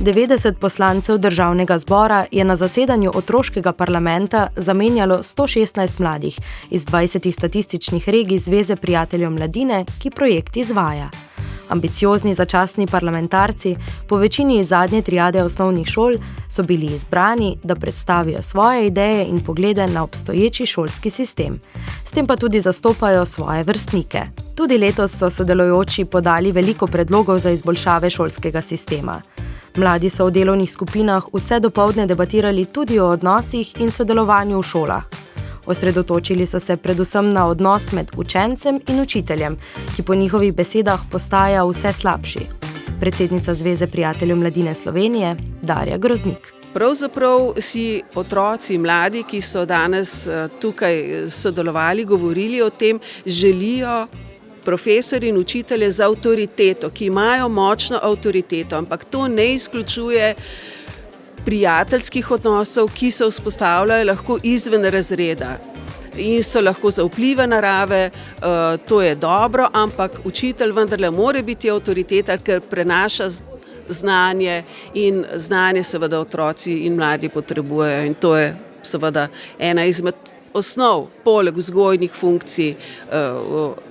90 poslancev državnega zbora je na zasedanju otroškega parlamenta zamenjalo 116 mladih iz 20 statističnih regij Zveze prijateljev mladine, ki projekt izvaja. Ambiciozni začasni parlamentarci, po večini iz zadnje triade osnovnih šol, so bili izbrani, da predstavijo svoje ideje in poglede na obstoječi šolski sistem. S tem pa tudi zastopajo svoje vrstnike. Tudi letos so sodelujoči podali veliko predlogov za izboljšave šolskega sistema. Mladi so v delovnih skupinah vse dopoldne debatirali tudi o odnosih in sodelovanju v šolah. Osredotočili so se predvsem na odnos med učencem in učiteljem, ki po njihovih besedah postaja vse slabši. Predsednica Zveze prijateljev mladine Slovenije, Darja Groznik. Pravzaprav si otroci, mladi, ki so danes tukaj sodelovali, govorili o tem, želijo profesorji in učitelje z avtoriteto, ki imajo močno avtoriteto, ampak to ne izključuje prijateljskih odnosov, ki se vzpostavljajo lahko izven razreda in so lahko zaupljive narave, to je dobro, ampak učitelj vendarle mora biti avtoriteta, ker prenaša znanje in znanje seveda otroci in mladi potrebujejo in to je seveda ena izmed osnov, poleg vzgojnih funkcij,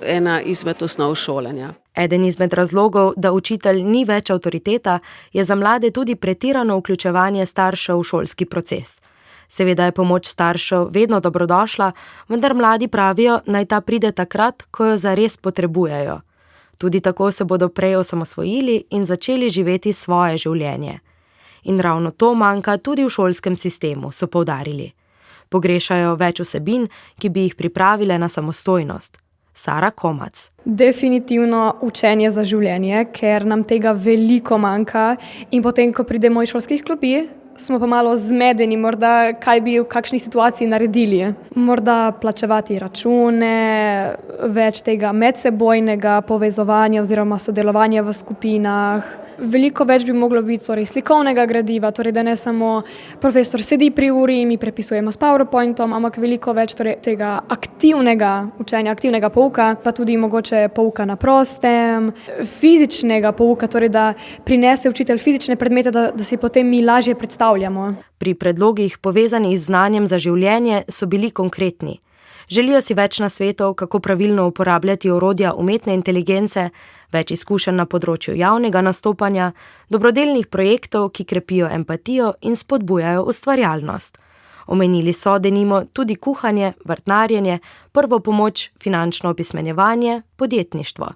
ena izmed osnov šolanja. Eden izmed razlogov, da učitelj ni več avtoriteta, je za mlade tudi pretirano vključevanje staršev v šolski proces. Seveda je pomoč staršev vedno dobrodošla, vendar mladi pravijo, naj ta pride takrat, ko jo zares potrebujejo. Tudi tako se bodo prej osamosvojili in začeli živeti svoje življenje. In ravno to manjka tudi v šolskem sistemu, so poudarili. Pogrešajo več vsebin, ki bi jih pripravile na samostojnost. Sara Komac. Definitivno učenje za življenje, ker nam tega veliko manjka in potem, ko pridemo iz šolskih klopi, smo pa malo zmedeni, morda kaj bi v kakšni situaciji naredili. Morda plačevati račune, več tega medsebojnega povezovanja oziroma sodelovanja v skupinah. Veliko več bi moglo biti slikovnega gradiva, da ne samo profesor sedi pri uri in mi prepisujemo s PowerPointom, ampak veliko več tega aktivnega učenja, aktivnega pouka, pa tudi mogoče pouka na prostem, fizičnega pouka, da prinese učitelj fizične predmete, da si potem mi lažje predstavljamo. Pri predlogih povezanih z znanjem za življenje so bili konkretni. Želijo si več nasvetov, kako pravilno uporabljati orodja umetne inteligence, več izkušenj na področju javnega nastopanja, dobrodelnih projektov, ki krepijo empatijo in spodbujajo ustvarjalnost. Omenili so denimo tudi kuhanje, vrtnarjenje, prvo pomoč, finančno opismenjevanje, podjetništvo.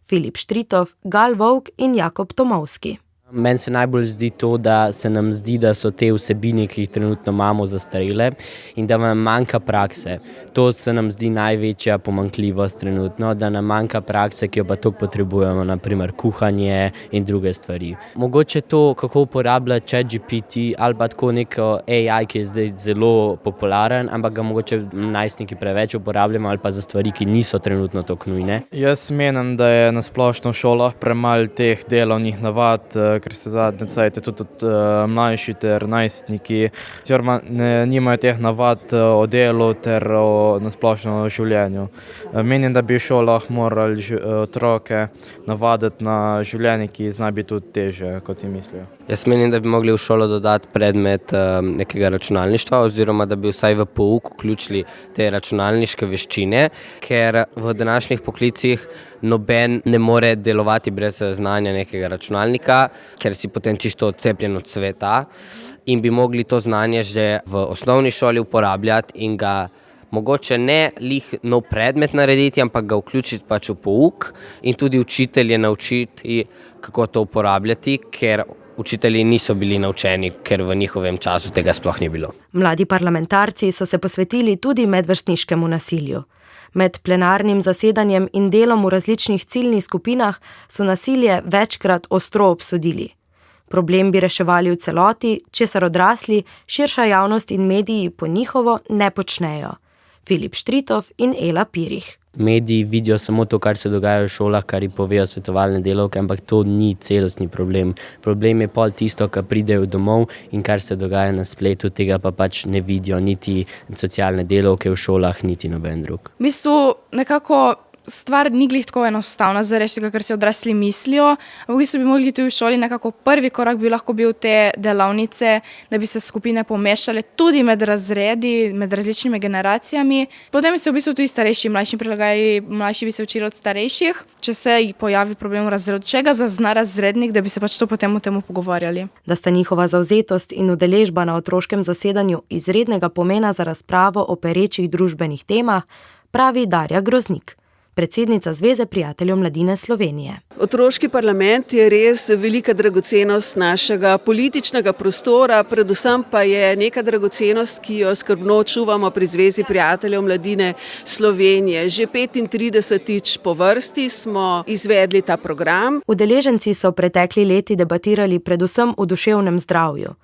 Filip Štritov, Gal Vovk in Jakob Tomovski. Meni se najbolj zdi to, da se nam zdi, da so te vsebine, ki jih trenutno imamo, zastarele in da nam manjka prakse. To se nam zdi največja pomanjkljivost trenutno, da nam manjka prakse, ki jo pa toliko potrebujemo, naprimer kuhanje in druge stvari. Mogoče to, kako uporabljati ChatGPT ali pa tako neko AI, ki je zdaj zelo popularen, ampak ga mogoče najstniki preveč uporabljamo ali pa za stvari, ki niso trenutno tako nujne. Jaz menim, da je na splošno v šolah premalo teh delovnih navad, ker se zadnje cajte tudi mlajši ter najstniki, oziroma nimajo teh navad o delu ter na splošno življenju. Menim, da bi v šolah morali otroke navaditi na življenje, ki zna biti tudi teže, kot si mislijo. Jaz menim, da bi mogli v šolo dodati predmet nekega računalništva oziroma da bi vsaj v pouk vključili te računalniške veščine, ker v današnjih poklicih noben ne more delovati brez znanja nekega računalnika, ker si potem čisto odcepljen od sveta in bi mogli to znanje že v osnovni šoli uporabljati in ga mogoče ne lih nov predmet narediti, ampak ga vključiti pač v pouk in tudi učitelje naučiti, kako to uporabljati, ker učitelji niso bili naučeni, ker v njihovem času tega sploh ni bilo. Mladi parlamentarci so se posvetili tudi medvrstniškemu nasilju. Med plenarnim zasedanjem in delom v različnih ciljnih skupinah so nasilje večkrat ostro obsodili. Problem bi reševali v celoti, česar odrasli, širša javnost in mediji po njihovo ne počnejo. Filip Štritov in Ela Pirih. Mediji vidijo samo to, kar se dogaja v šolah, kar jih povejo svetovalne delavke, ampak to ni celostni problem. Problem je pol tisto, kar pridejo domov in kar se dogaja na spletu, tega pa pač ne vidijo niti socialne delavke v šolah, niti noben drug. V bistvu nekako stvar ni glih tako enostavna zaradi tega, ker si odrasli mislijo. V bistvu bi mogli tudi v šoli nekako prvi korak bi lahko bil te delavnice, da bi se skupine pomešale tudi med razredi, med različnimi generacijami. Potem se v bistvu tudi starejši, mlajši prilagajajo, mlajši bi se učili od starejših. Če se pojavi problem v razredu, čega zazna razrednik, da bi se pač to potem o tem pogovarjali. Da sta njihova zavzetost in udeležba na otroškem zasedanju izrednega pomena za razpravo o perečih družbenih temah, pravi Darja Groznik, predsednica Zveze prijateljev mladine Slovenije. Otroški parlament je res velika dragocenost našega političnega prostora, predvsem pa je neka dragocenost, ki jo skrbno čuvamo pri Zvezi prijateljev mladine Slovenije. Že 35. po vrsti smo izvedli ta program. Udeleženci so pretekli leti debatirali predvsem o duševnem zdravju.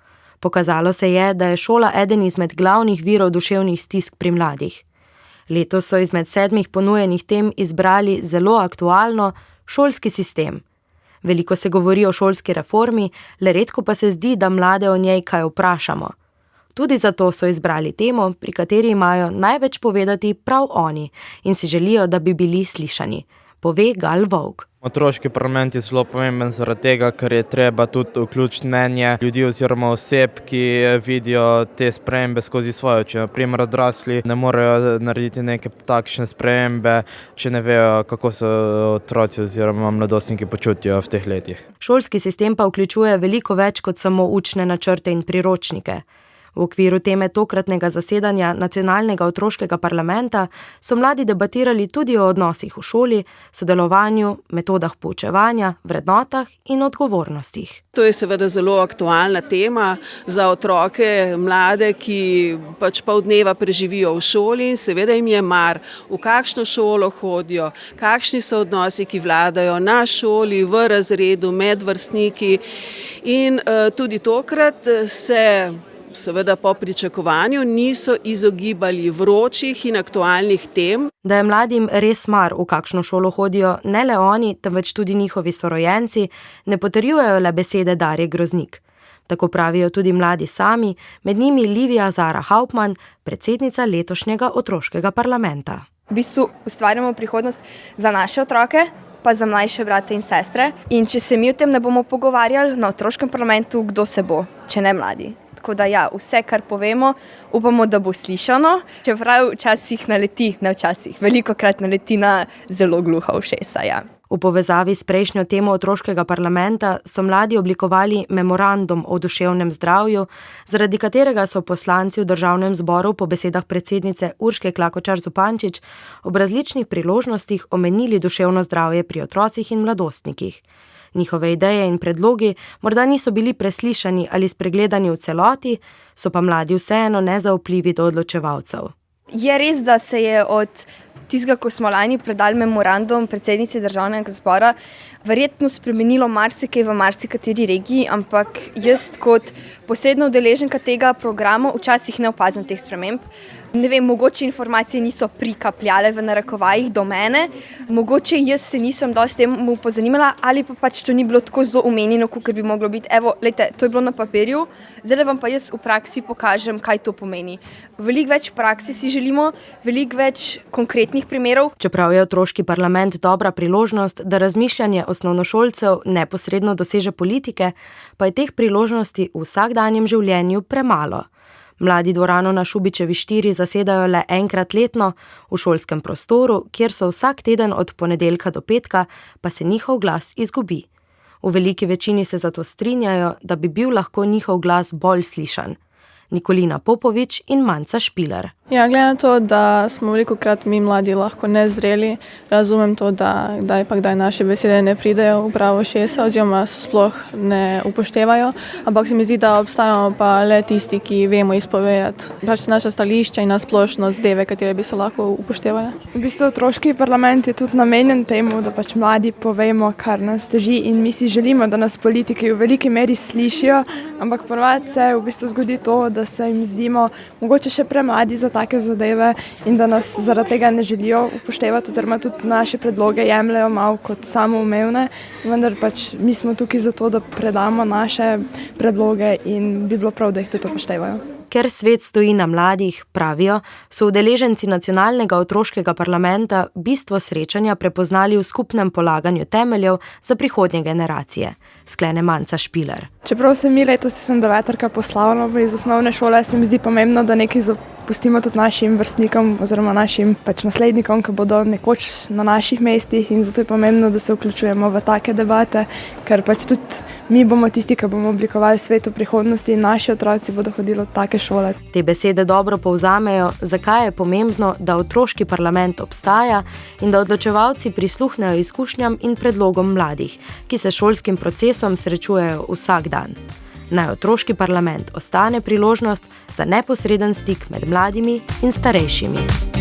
Pokazalo se je, da je šola eden izmed glavnih virov duševnih stisk pri mladih. Letos so izmed 7 ponujenih tem izbrali zelo aktualno šolski sistem. Veliko se govori o šolski reformi, le redko pa se zdi, da mlade o njej kaj vprašamo. Tudi zato so izbrali temo, pri kateri imajo največ povedati prav oni in si želijo, da bi bili slišani, pove Gal Vovk. Otroški parlament je zelo pomemben zaradi tega, ker je treba tudi vključiti mnenje ljudi oziroma oseb, ki vidijo te spremembe skozi svoje oči. Na primer, odrasli ne morejo narediti neke takšne spremembe, če ne vejo, kako se otroci oziroma mladostniki počutijo v teh letih. Šolski sistem pa vključuje veliko več kot samo učne načrte in priročnike. V okviru teme tokratnega zasedanja Nacionalnega otroškega parlamenta so mladi debatirali tudi o odnosih v šoli, sodelovanju, metodah poučevanja, vrednotah in odgovornostih. To je seveda zelo aktualna tema za otroke, mlade, ki pač pol dneva preživijo v šoli in seveda jim je mar, v kakšno šolo hodijo, kakšni so odnosi, ki vladajo na šoli, v razredu, med vrstniki. In tudi tokrat se seveda po pričakovanju niso izogibali vročih in aktualnih tem. Da je mladim res mar, v kakšno šolo hodijo ne le oni, temveč tudi njihovi sorojenci, ne potrjujejo le besede Darje Groznik. Tako pravijo tudi mladi sami, med njimi Livija Zara Hauptmann, predsednica letošnjega otroškega parlamenta. V bistvu ustvarjamo prihodnost za naše otroke, pa za mlajše brate in sestre. In če se mi o tem ne bomo pogovarjali na otroškem parlamentu, kdo se bo, če ne mladi? Tako da ja, vse, kar povemo, upamo, da bo slišano, čeprav včasih naleti, velikokrat naleti na zelo gluha ušesa, ja. V povezavi s prejšnjo temo otroškega parlamenta so mladi oblikovali memorandum o duševnem zdravju, zaradi katerega so poslanci v Državnem zboru po besedah predsednice Urške Klakočar Zupančič ob različnih priložnostih omenili duševno zdravje pri otrocih in mladostnikih. Njihove ideje in predlogi morda niso bili preslišani ali spregledani v celoti, so pa mladi vseeno nezaupljivi do odločevalcev. Je res, da se je od tistega, ko smo lani predali memorandum predsednici Državnega zbora, verjetno spremenilo marsikaj v marsikateri regiji, ampak jaz kot posredna udeleženka tega programa včasih ne opazim teh sprememb. Ne vem, mogoče informacije niso prikapljale v narekovajih do mene, mogoče jaz se nisem dosti temu pozanimala ali pa pač to ni bilo tako zelo omenjeno, kot bi moglo biti. Evo, lejte, to je bilo na papirju, zdaj vam pa jaz v praksi pokažem, kaj to pomeni. Veliko več praksi si želimo, veliko več konkretnih primerov. Čeprav je otroški parlament dobra priložnost, da razmišljanje osnovnošolcev neposredno doseže politike, pa je teh priložnosti v vsakdanjem življenju premalo. Mladi dvorano na Šubičevi 4 zasedajo le enkrat letno v šolskem prostoru, kjer so vsak teden od ponedeljka do petka, pa se njihov glas izgubi. V veliki večini se zato strinjajo, da bi bil lahko njihov glas bolj slišan. Nikolina Popovič in Manca Špiler. Ja, glede na to, da smo velikokrat mi mladi lahko nezreli, razumem to, da kdaj naše besede ne pridejo v pravo šesa oziroma se sploh ne upoštevajo, ampak se mi zdi, da obstajamo pa le tisti, ki vemo izpovedati pač naša stališča in nasplošno zadeve, katere bi se lahko upoštevale. V bistvu otroški parlament je tudi namenjen temu, da pač mladi povemo, kar nas teži in mi si želimo, da nas politiki v veliki meri slišijo, ampak ponavadi se v bistvu zgodi to, da se jim zdimo mogoče še premladi za take zadeve in da nas zaradi tega ne želijo upoštevati oziroma tudi naše predloge jemljejo malo kot samoumevne, vendar pač mi smo tukaj zato, da predamo naše predloge in bi bilo prav, da jih tudi upoštevajo. Ker svet stoji na mladih, pravijo, so udeleženci nacionalnega otroškega parlamenta bistvo srečanja prepoznali v skupnem polaganju temeljev za prihodnje generacije, sklene Manca Špiler. Čeprav se mi letos sem deveterka poslavljamo iz osnovne šole, se mi zdi pomembno, da nekaj pustimo tudi našim vrstnikom oziroma našim naslednikom, ki bodo nekoč na naših mestih, in zato je pomembno, da se vključujemo v take debate, ker tudi mi bomo tisti, ki bomo oblikovali svet v prihodnosti in naši otroci bodo hodili v take šole. Te besede dobro povzamejo, zakaj je pomembno, da otroški parlament obstaja in da odločevalci prisluhnejo izkušnjam in predlogom mladih, ki se s šolskim procesom srečujejo vsak dan. Naj otroški parlament ostane priložnost za neposreden stik med mladimi in starejšimi.